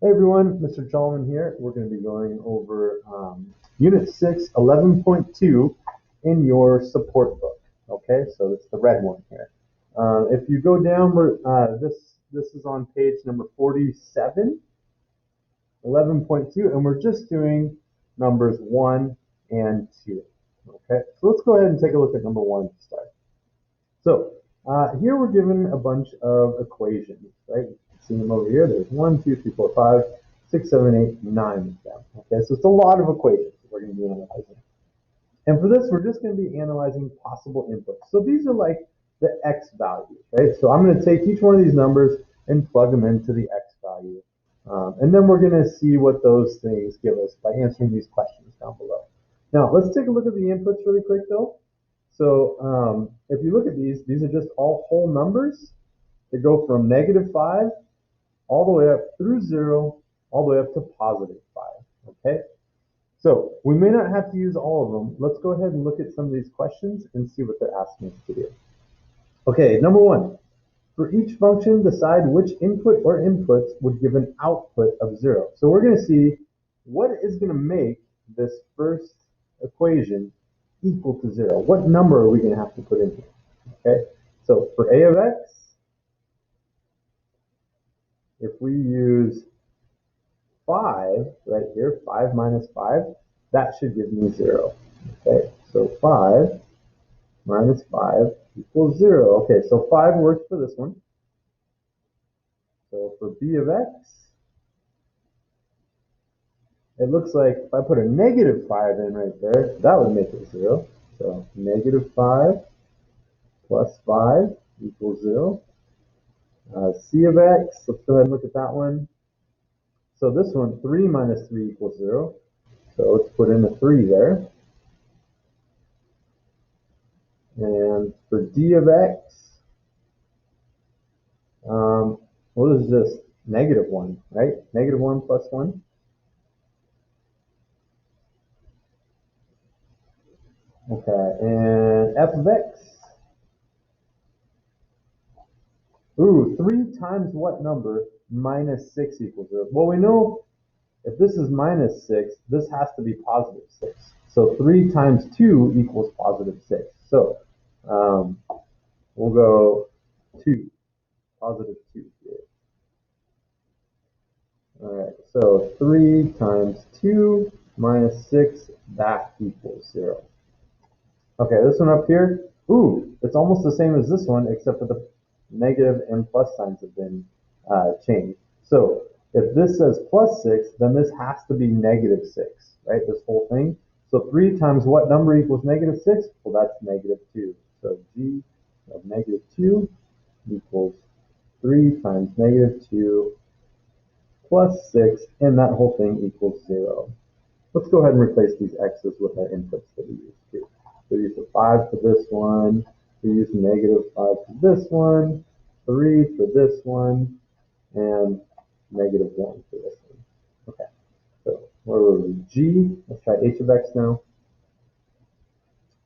Hey everyone, Mr. Chalman here. We're going to be going over Unit 6, 11.2 in your support book. Okay, so it's the red one here. If you go down, this is on page number 47, 11.2, and we're just doing numbers 1 and 2. Okay, so let's go ahead and take a look at number 1 to start. So here we're given a bunch of equations, right? You can see them over here. There's 1, 2, 3, 4, 5, 6, 7, 8, 9 of them. Okay, so it's a lot of equations that we're going to be analyzing. And for this, we're just going to be analyzing possible inputs. So these are like the x values, right? So I'm going to take each one of these numbers and plug them into the x value. And then we're going to see what those things give us by answering these questions down below. Now, let's take a look at the inputs really quick, though. So if you look at these are just all whole numbers that go from -5 all the way up through 0, all the way up to +5. Okay? So we may not have to use all of them. Let's go ahead and look at some of these questions and see what they're asking us to do. Okay, number 1. For each function, decide which input or inputs would give an output of 0. So we're going to see what is going to make this first equation equal to 0. What number are we going to have to put in here? Okay, so for a of x, if we use 5 right here, 5 minus 5, that should give me 0. Okay, so 5 minus 5 equals 0. Okay, so 5 works for this one. So for b of x, it looks like if I put a -5 in right there, that would make it 0. So -5 plus 5 equals 0. C of x, let's go ahead and look at that one. So this one, 3 minus 3 equals 0. So let's put in a 3 there. And for d of x, well, this is just -1, right? -1 plus 1. Okay, and f of x. Ooh, 3 times what number? -6 equals 0. Well, we know if this is -6, this has to be +6. So 3 times 2 equals +6. So we'll go 2, +2 here. All right, so 3 times 2 minus 6, that equals 0. Okay, this one up here, ooh, it's almost the same as this one, except for the negative and plus signs have been changed. So if this says +6, then this has to be -6, right? This whole thing. So 3 times what number equals -6? Well, that's -2. So g of -2 equals 3 times -2 plus 6, and that whole thing equals 0. Let's go ahead and replace these x's with our inputs that we used here. So we use a 5 for this one, we use -5 for this one, 3 for this one, and -1 for this one. Okay, so where were we? G, let's try h of x now.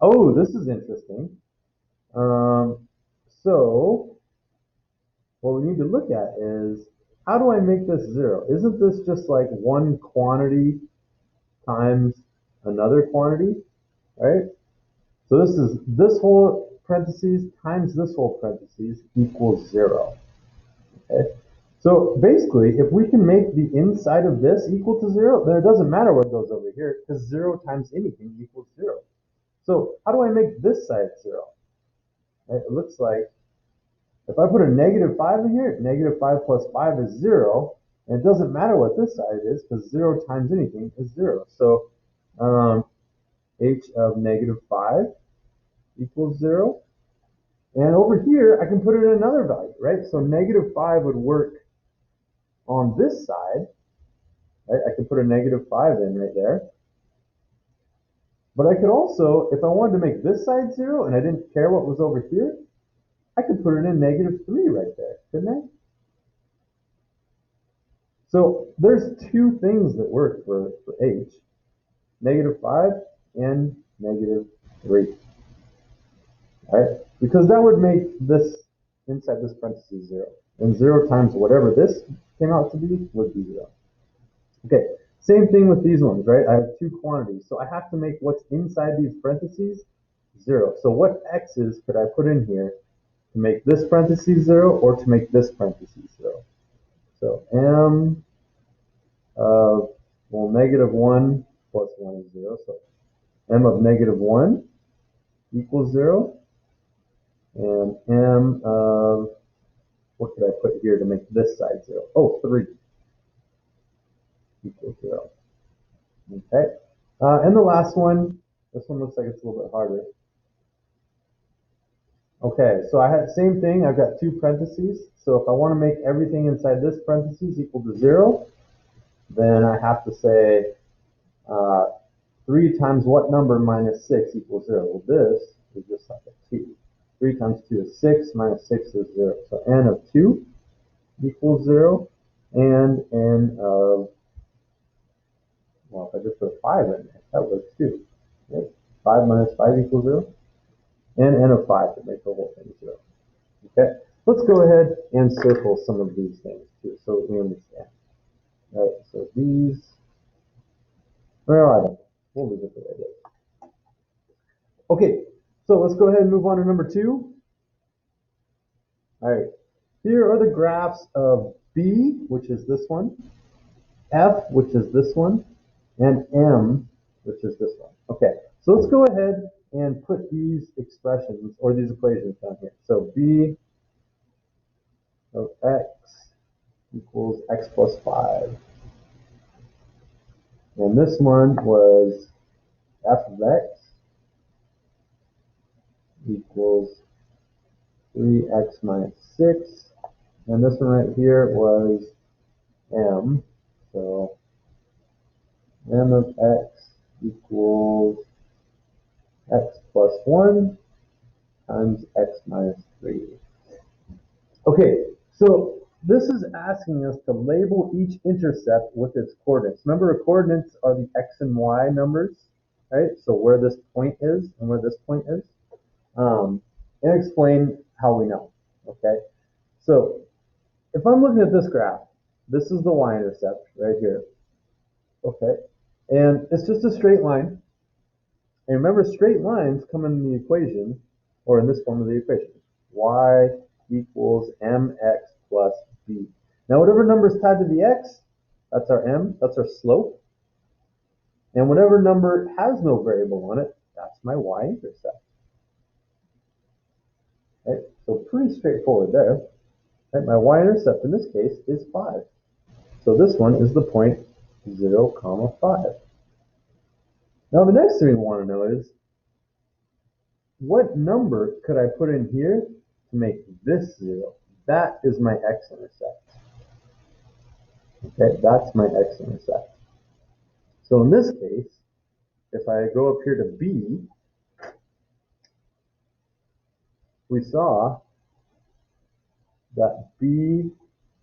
Oh, this is interesting. So what we need to look at is, how do I make this 0? Isn't this just like one quantity times another quantity, right? So this is this whole parentheses times this whole parentheses equals 0. Okay. So basically, if we can make the inside of this equal to 0, then it doesn't matter what goes over here, because 0 times anything equals 0. So how do I make this side 0? Right? It looks like if I put a -5 in here, -5 plus 5 is 0. And it doesn't matter what this side is, because 0 times anything is 0. So h of -5 equals 0. And over here, I can put in another value, right? So -5 would work on this side, right? I could put a -5 in right there. But I could also, if I wanted to make this side 0 and I didn't care what was over here, I could put it in -3 right there, couldn't I? So there's two things that work for h, -5 and -3. Right? Because that would make this inside this parentheses 0. And 0 times whatever this came out to be would be 0. Okay, same thing with these ones, right? I have two quantities, so I have to make what's inside these parentheses 0. So what x's could I put in here to make this parentheses 0 or to make this parentheses 0? So m of, well, -1 plus 1 is 0. So m of -1 equals 0. And m of, what could I put here to make this side 0? Oh, 3 equals 0. Okay. And the last one, this one looks like it's a little bit harder. Okay, so I had the same thing. I've got two parentheses. So if I want to make everything inside this parentheses equal to 0, then I have to say 3 times what number minus 6 equals 0? Well, this is just like a 2. 3 times 2 is 6, minus 6 is 0. So n of 2 equals 0, and n of, well, if I just put 5 in there, that works too. Right? 5 minus 5 equals 0, and n of 5 to make the whole thing 0. Okay, let's go ahead and circle some of these things too so that we understand. All right, so these, well, I don't know. We'll leave it the way it is. Okay, so let's go ahead and move on to number 2. All right, here are the graphs of B, which is this one, F, which is this one, and M, which is this one. Okay, so let's go ahead and put these expressions or these equations down here. So B of X equals X plus 5. And this one was F of X equals 3x minus 6. And this one right here was M. So M of X equals X plus 1 times X minus 3. Okay, so this is asking us to label each intercept with its coordinates. Remember, coordinates are the X and Y numbers, right? So where this point is and where this point is. And explain how we know, okay? So if I'm looking at this graph, this is the y-intercept right here, okay? And it's just a straight line. And remember, straight lines come in the equation, or in this form of the equation, y equals mx plus b. Now, whatever number is tied to the x, that's our m, that's our slope. And whatever number has no variable on it, that's my y-intercept. Right? So pretty straightforward there. Right? My y-intercept in this case is 5. So this one is the point 0, 5. Now the next thing we want to know is, what number could I put in here to make this 0? That is my x-intercept. Okay, that's my x-intercept. So in this case, if I go up here to b, we saw that b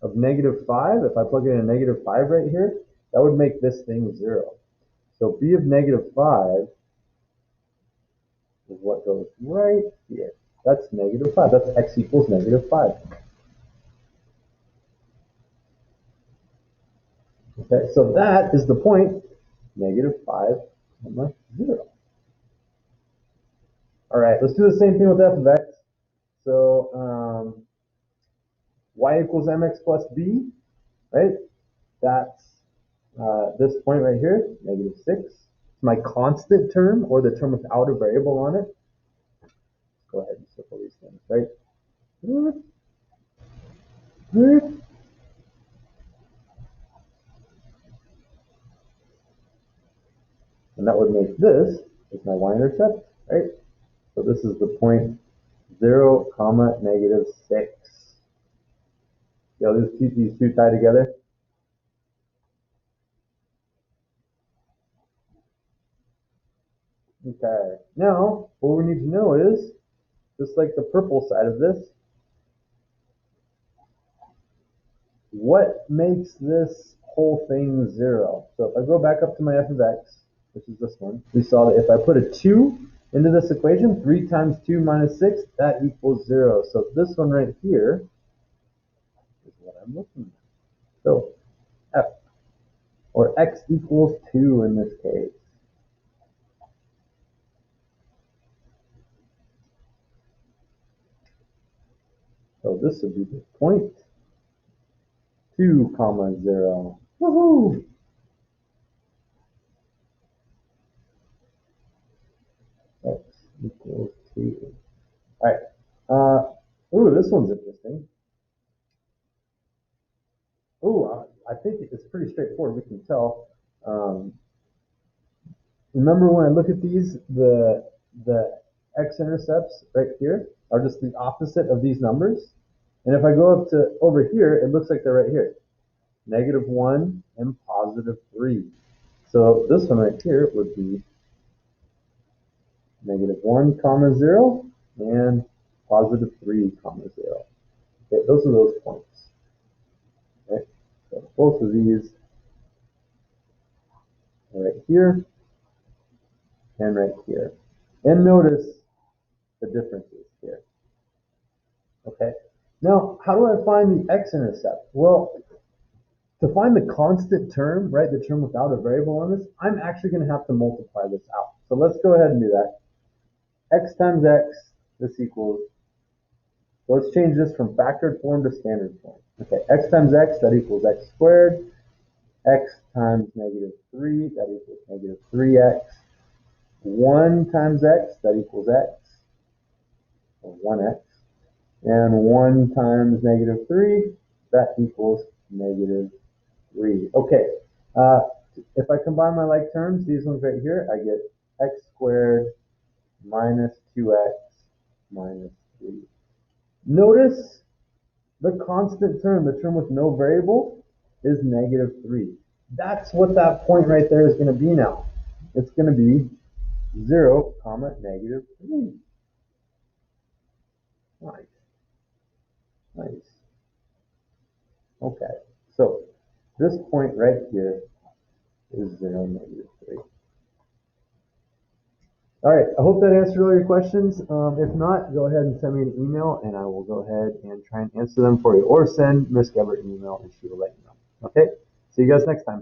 of -5, if I plug in a -5 right here, that would make this thing 0. So b of -5 is what goes right here. That's -5. That's x equals -5. Okay, so that is the point -5, 0. All right, let's do the same thing with f of x. So y equals mx plus b, right? That's this point right here, -6. It's my constant term, or the term without a variable on it. Let's go ahead and circle these things, right? And that would make this is my y-intercept, right? So this is the point 0, -6. See how these two tie together? Okay, now what we need to know is, just like the purple side of this, what makes this whole thing 0? So if I go back up to my f of x, which is this one, we saw that if I put a 2 into this equation, 3 times 2 minus 6, that equals 0. So this one right here is what I'm looking at. So f, or x equals 2 in this case. So this would be the point 2 comma 0. Woohoo! X equals 2. All right. Ooh, this one's interesting. Ooh, I think it's pretty straightforward. We can tell. Remember when I look at these, the x-intercepts right here are just the opposite of these numbers. And if I go up to over here, it looks like they're right here. -1 and +3. So this one right here would be -1 comma 0 and +3 comma 0. Okay, those are those points. Okay? So both of these are right here and right here. And notice the differences here. Okay. Now, how do I find the x-intercept? Well, to find the constant term, right, the term without a variable on this, I'm actually going to have to multiply this out. So let's go ahead and do that. X times x, this equals, so let's change this from factored form to standard form. Okay, x times x, that equals x squared. X times -3, that equals -3x. 1 times x, that equals x, or 1x. And 1 times -3, that equals -3. Okay, if I combine my like terms, these ones right here, I get x squared minus 2x minus 3. Notice the constant term, the term with no variable, is -3. That's what that point right there is going to be now. It's going to be 0 comma -3. Nice. Nice. Okay, so this point right here is 0, -3. All right, I hope that answered all your questions. If not, go ahead and send me an email and I will go ahead and try and answer them for you. Or send Miss Gebert an email and she will let you know. Okay, see you guys next time.